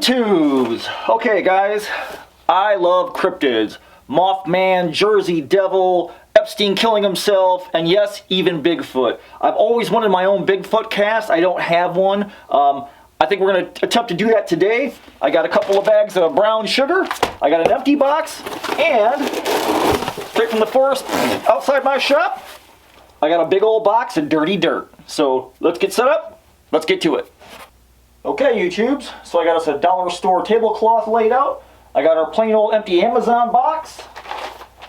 YouTubes! Okay guys, I love cryptids. Mothman, Jersey Devil, Epstein killing himself, and yes, even Bigfoot. I've always wanted my own BIGFOOT cast. I don't have one. I think we're going to attempt to do that today. I got a couple of bags of brown sugar. I got an empty box, and straight from the forest outside my shop, I got a big old box of dirty dirt. So let's get set up. Let's get to it. Okay, YouTubes, so I got us a dollar store tablecloth laid out. I got our plain old empty Amazon box.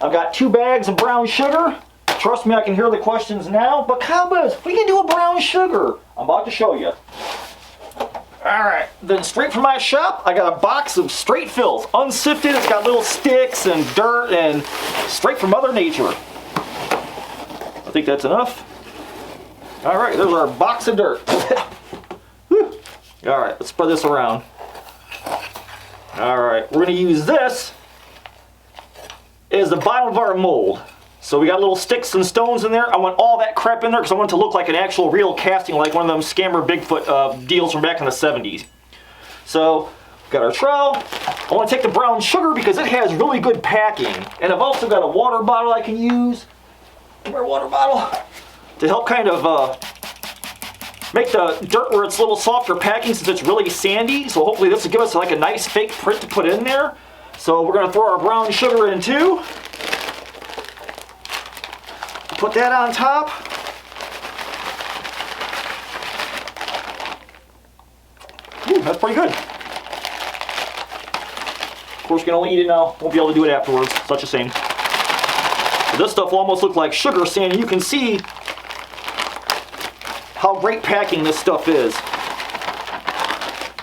I've got 2 bags of brown sugar. Trust me, I can hear the questions now. But Cobwebs, what are you gonna do with brown sugar? I'm about to show you. Alright, then straight from my shop, I got a box of straight filth. Unsifted, it's got little sticks and dirt and straight from Mother Nature. I think that's enough. Alright, there's our box of dirt. Alright, let's spread this around. Alright, we're going to use this as the bottom of our mold. So we got little sticks and stones in there. I want all that crap in there because I want it to look like an actual real casting, like one of them scammer Bigfoot deals from back in the 70s. So, got our trowel. I want to take the brown sugar because it has really good packing. And I've also got a water bottle I can use. Our water bottle. To help kind of make the dirt where it's a little softer packing since it's really sandy. So hopefully this will give us like a nice fake print to put in there. So we're going to throw our brown sugar in too. Put that on top. Ooh, that's pretty good. Of course, you can only eat it now. Won't be able to do it afterwards. Such a shame. So this stuff will almost look like sugar sand. And you can see how great packing this stuff is.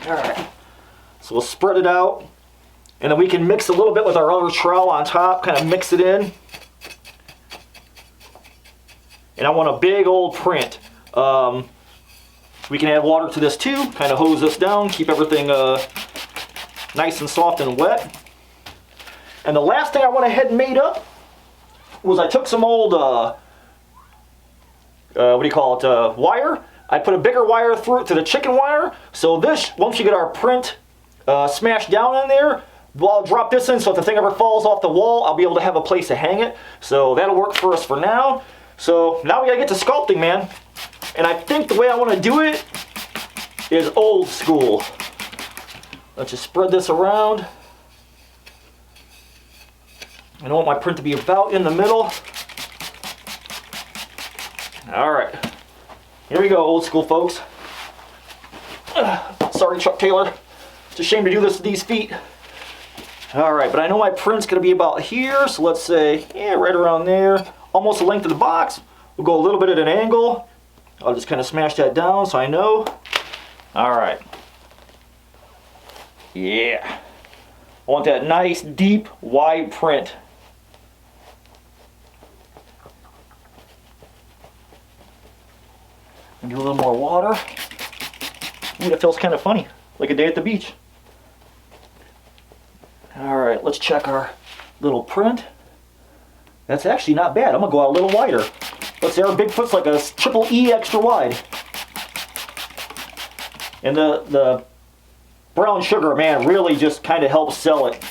Alright, so we'll spread it out, and then we can mix a little bit with our other trowel on top, kind of mix it in. And I want a big old print. We can add water to this too, kind of hose this down, keep everything nice and soft and wet. And the last thing I went ahead and made up was I took some old wire. I put a bigger wire through it to the chicken wire. So this, once you get our print smashed down in there, I'll drop this in so if the thing ever falls off the wall, I'll be able to have a place to hang it. So that'll work for us for now. So now we gotta get to sculpting, man. And I think the way I want to do it is old school. Let's just spread this around. I don't want my print to be about in the middle. Alright, here we go, old school folks. Sorry, Chuck Taylor. It's a shame to do this to these feet. Alright, but I know my print's going to be about here, so let's say, yeah, right around there. Almost the length of the box. We'll go a little bit at an angle. I'll just kind of smash that down so I know. Alright. Yeah. I want that nice, deep, wide print. Do a little more water. Ooh, that feels kind of funny, like a day at the beach. Alright, let's check our little print. That's actually not bad. I'm going to go out a little wider. Let's say our Bigfoot's like a triple E extra wide. And the brown sugar, man, really just kind of helps sell it.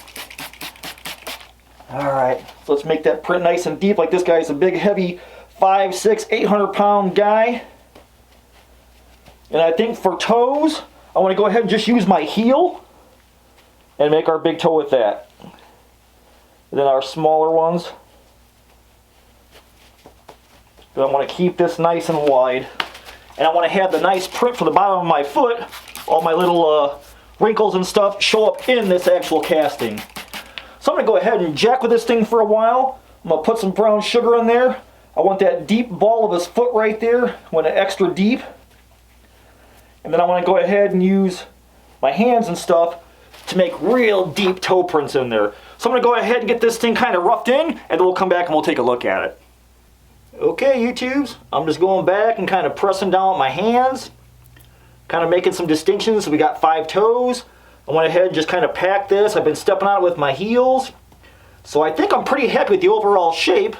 Alright, so let's make that print nice and deep. Like this guy's a big, heavy 5, 6, 800 pound guy. And I think for toes, I want to go ahead and just use my heel and make our big toe with that. And then our smaller ones. But I want to keep this nice and wide. And I want to have the nice print for the bottom of my foot. All my little wrinkles and stuff show up in this actual casting. So I'm going to go ahead and jack with this thing for a while. I'm going to put some brown sugar in there. I want that deep ball of his foot right there. I want it extra deep. And then I want to go ahead and use my hands and stuff to make real deep toe prints in there. So I'm going to go ahead and get this thing kind of roughed in, and then we'll come back and we'll take a look at it. Okay, YouTubes, I'm just going back and kind of pressing down with my hands, kind of making some distinctions. So we got 5 toes. I went ahead and just kind of packed this. I've been stepping on it with my heels. So I think I'm pretty happy with the overall shape.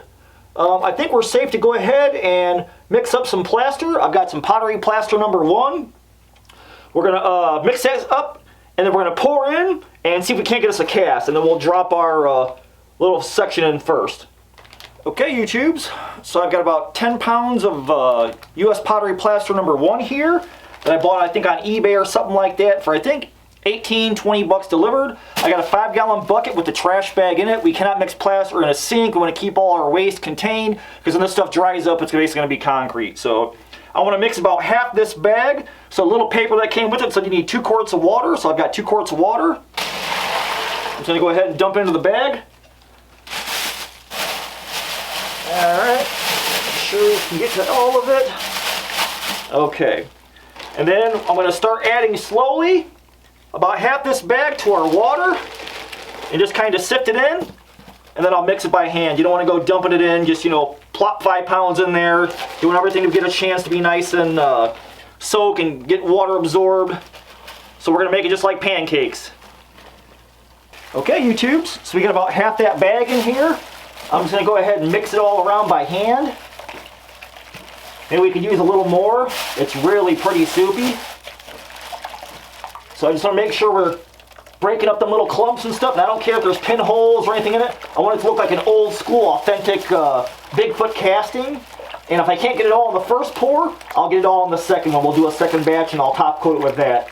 I think we're safe to go ahead and mix up some plaster. I've got some pottery plaster number 1. We're going to mix that up And then we're going to pour in and see if we can't get us a cast. And then we'll drop our little section in first. Okay, YouTubes. So I've got about 10 pounds of U.S. Pottery Plaster number 1 here. That I bought, I think, on eBay or something like that for, I think, 18, 20 bucks delivered. I got a 5-gallon bucket with the trash bag in it. We cannot mix plaster in a sink. We want to keep all our waste contained because when this stuff dries up, it's basically going to be concrete. So I want to mix about half this bag. So a little paper that came with it said you need 2 quarts of water. So I've got 2 quarts of water. I'm just going to go ahead and dump it into the bag. Alright, make sure we can get to all of it. Okay, and then I'm going to start adding slowly about half this bag to our water and just kind of sift it in, and then I'll mix it by hand. You don't want to go dumping it in, just, you know, plop 5 pounds in there, doing everything to get a chance to be nice and soak and get water absorbed. So we're going to make it just like pancakes. Okay, YouTubes, so we got about half that bag in here. I'm just going to go ahead and mix it all around by hand. Maybe we could use a little more. It's really pretty soupy. So I just want to make sure we're breaking up the little clumps and stuff. And I don't care if there's pinholes or anything in it. I want it to look like an old school, authentic Bigfoot casting. And if I can't get it all in the first pour, I'll get it all in the second one. We'll do a second batch and I'll top coat it with that.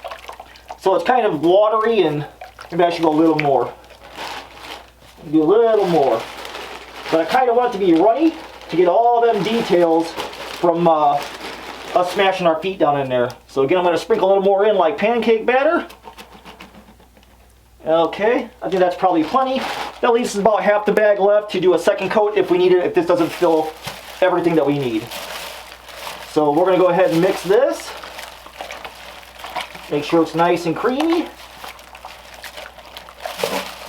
So it's kind of watery and maybe I should go a little more. Do a little more. But I kind of want it to be runny to get all them details from us smashing our feet down in there. So again, I'm going to sprinkle a little more in like pancake batter. Okay, I think that's probably plenty. That leaves us about half the bag left to do a second coat if we need it, if this doesn't fill everything that we need. So we're going to go ahead and mix this. Make sure it's nice and creamy.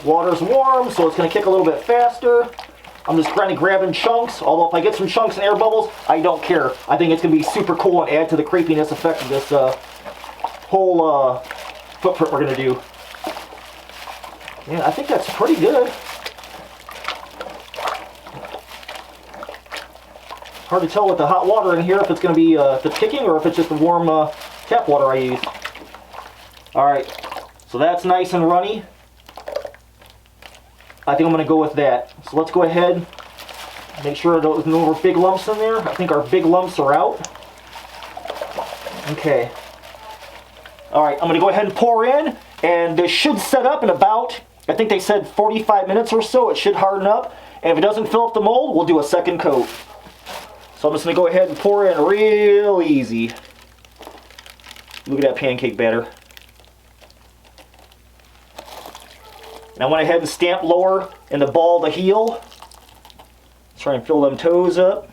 Water's warm, so it's going to kick a little bit faster. I'm just kind of grabbing chunks, although if I get some chunks and air bubbles, I don't care. I think it's going to be super cool and add to the creepiness effect of this whole footprint we're going to do. Yeah, I think that's pretty good. Hard to tell with the hot water in here if it's going to be if it's kicking or if it's just the warm tap water I use. Alright, so that's nice and runny. I think I'm going to go with that. So let's go ahead, make sure there's no big lumps in there. I think our big lumps are out. Okay. Alright, I'm going to go ahead and pour in, and this should set up in about, I think they said 45 minutes or so. It should harden up, and if it doesn't fill up the mold, we'll do a second coat. So I'm just going to go ahead and pour in real easy. Look at that pancake batter. And I went ahead and stamped lower in the ball of the heel. Try and fill them toes up.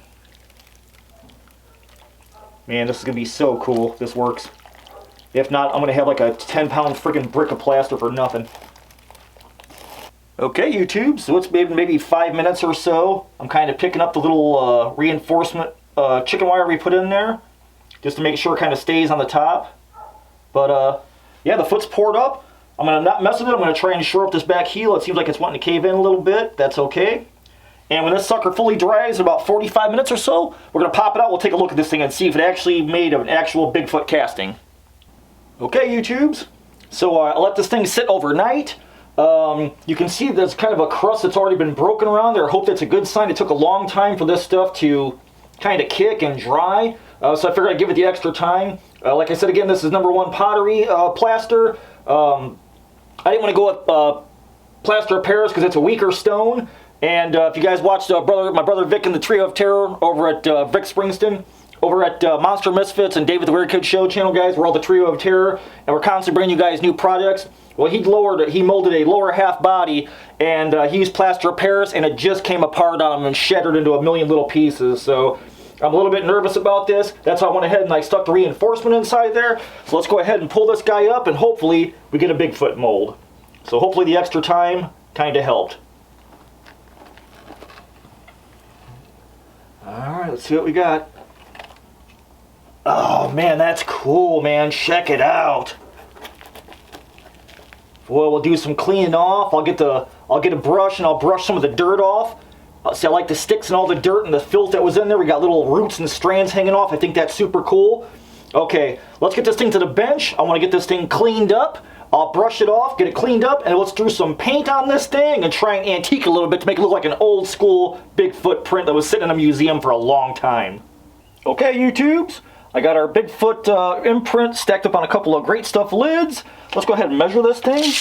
Man, this is going to be so cool if this works. If not, I'm going to have like a 10-pound freaking brick of plaster for nothing. Okay, YouTube, so it's maybe 5 minutes or so. I'm kind of picking up the little reinforcement chicken wire we put in there, just to make sure it kind of stays on the top. But yeah, the foot's poured up. I'm going to not mess with it. I'm going to try and shore up this back heel. It seems like it's wanting to cave in a little bit. That's okay. And when this sucker fully dries in about 45 minutes or so, we're going to pop it out. We'll take a look at this thing and see if it actually made an actual Bigfoot casting. Okay, YouTubes. So I let this thing sit overnight. You can see there's kind of a crust that's already been broken around there. I hope that's a good sign. It took a long time for this stuff to kind of kick and dry. So I figured I'd give it the extra time. Like I said, again, this is #1 pottery plaster. I didn't want to go with plaster of Paris because it's a weaker stone. And if you guys watched my brother Vic and the Trio of Terror over at Vic Springston, over at Monster Misfits and David the Weird Kid Show channel, guys, we're all the Trio of Terror, and we're constantly bringing you guys new projects. Well, he molded a lower half body, and he used plaster of Paris, and it just came apart on him and shattered into a million little pieces. So I'm a little bit nervous about this. That's why I went ahead and I stuck the reinforcement inside there. So let's go ahead and pull this guy up, and hopefully we get a Bigfoot mold. So hopefully the extra time kind of helped. Alright, let's see what we got. Oh man, that's cool, man. Check it out. Well, we'll do some cleaning off. I'll get a brush and I'll brush some of the dirt off. See, I like the sticks and all the dirt and the filth that was in there. We got little roots and strands hanging off. I think that's super cool. Okay, let's get this thing to the bench. I want to get this thing cleaned up. I'll brush it off, get it cleaned up, and let's throw some paint on this thing and try and antique a little bit to make it look like an old school Bigfoot print that was sitting in a museum for a long time. Okay, YouTubes, I got our Bigfoot imprint stacked up on a couple of great stuff lids. Let's go ahead and measure this thing.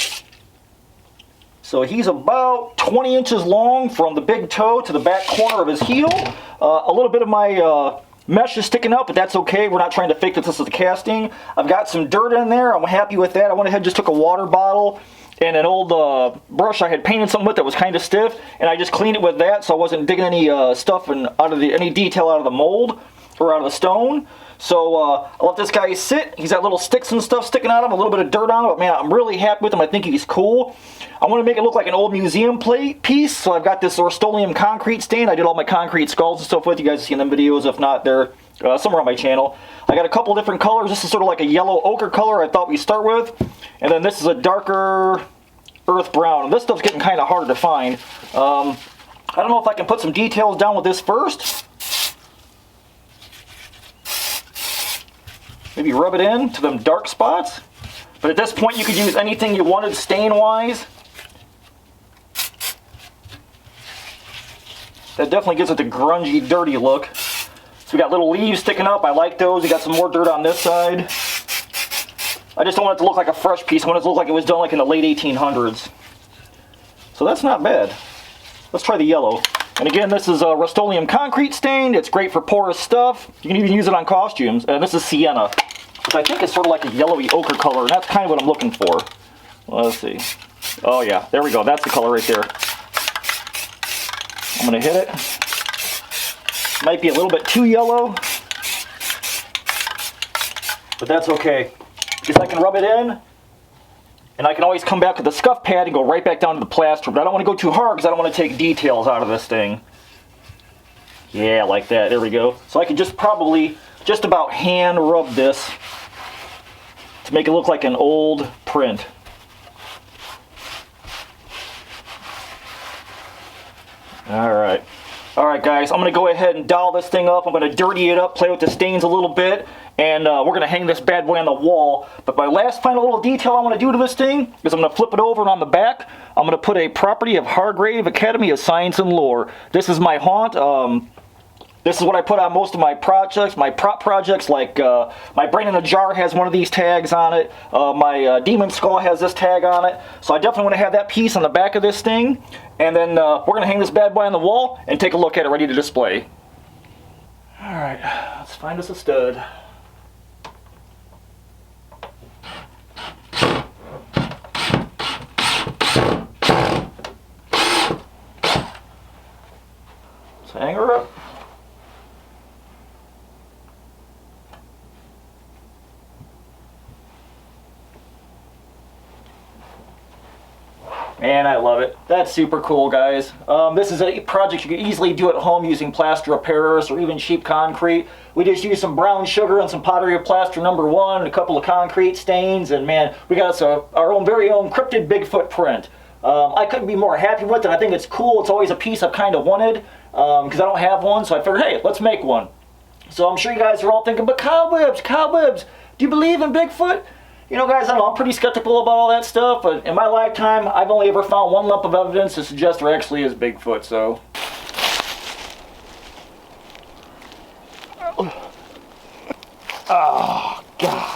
So he's about 20 inches long from the big toe to the back corner of his heel. A little bit of my mesh is sticking out, but that's okay. We're not trying to fake that this is a casting. I've got some dirt in there. I'm happy with that. I went ahead and just took a water bottle and an old brush I had painted something with that was kind of stiff, and I just cleaned it with that so I wasn't digging any stuff and any detail out of the mold or out of the stone. So I let this guy sit. He's got little sticks and stuff sticking out of him, a little bit of dirt on him, but man, I'm really happy with him. I think he's cool. I want to make it look like an old museum piece, so I've got this Rust-Oleum concrete stain. I did all my concrete skulls and stuff with. You guys have seen them videos. If not, they're somewhere on my channel. I got a couple different colors. This is sort of like a yellow ochre color I thought we'd start with. And then this is a darker earth brown. And this stuff's getting kind of hard to find. I don't know if I can put some details down with this first. Maybe rub it in to them dark spots. But at this point, you could use anything you wanted stain-wise. That definitely gives it the grungy, dirty look. So we got little leaves sticking up. I like those. We got some more dirt on this side. I just don't want it to look like a fresh piece. I want it to look like it was done like in the late 1800s. So that's not bad. Let's try the yellow. And again, this is a Rust-Oleum concrete stain. It's great for porous stuff. You can even use it on costumes. And this is sienna, which I think is sort of like a yellowy ochre color, and that's kind of what I'm looking for. Well, let's see. Oh yeah, there we go. That's the color right there. I'm gonna hit it. Might be a little bit too yellow, but that's okay. Because I can rub it in, and I can always come back with the scuff pad and go right back down to the plaster, but I don't want to go too hard because I don't want to take details out of this thing. Yeah, like that. There we go. So I can just probably just about hand rub this to make it look like an old print. Alright. Alright guys, I'm going to go ahead and doll this thing up. I'm going to dirty it up, play with the stains a little bit, and we're going to hang this bad boy on the wall. But my last final little detail I want to do to this thing is I'm going to flip it over, and on the back, I'm going to put a property of Hargrave Academy of Science and Lore. This is my haunt. This is what I put on most of my projects, my prop projects, like my Brain in a Jar has one of these tags on it. My Demon Skull has this tag on it. So I definitely want to have that piece on the back of this thing. And then we're going to hang this bad boy on the wall and take a look at it ready to display. Alright, let's find us a stud. Let's hang her up. And I love it. That's super cool, guys. This is a project you can easily do at home using plaster of Paris or even cheap concrete. We just used some brown sugar and some pottery of plaster #1 and a couple of concrete stains, and man, we got us our own very own cryptid Bigfoot print. I couldn't be more happy with it. I think it's cool. It's always a piece I've kind of wanted because I don't have one, so I figured, hey, let's make one. So I'm sure you guys are all thinking, but cobwebs, cobwebs, do you believe in Bigfoot? You know, guys, I don't know, I'm pretty skeptical about all that stuff, but in my lifetime, I've only ever found one lump of evidence to suggest there actually is Bigfoot, so. Oh, God.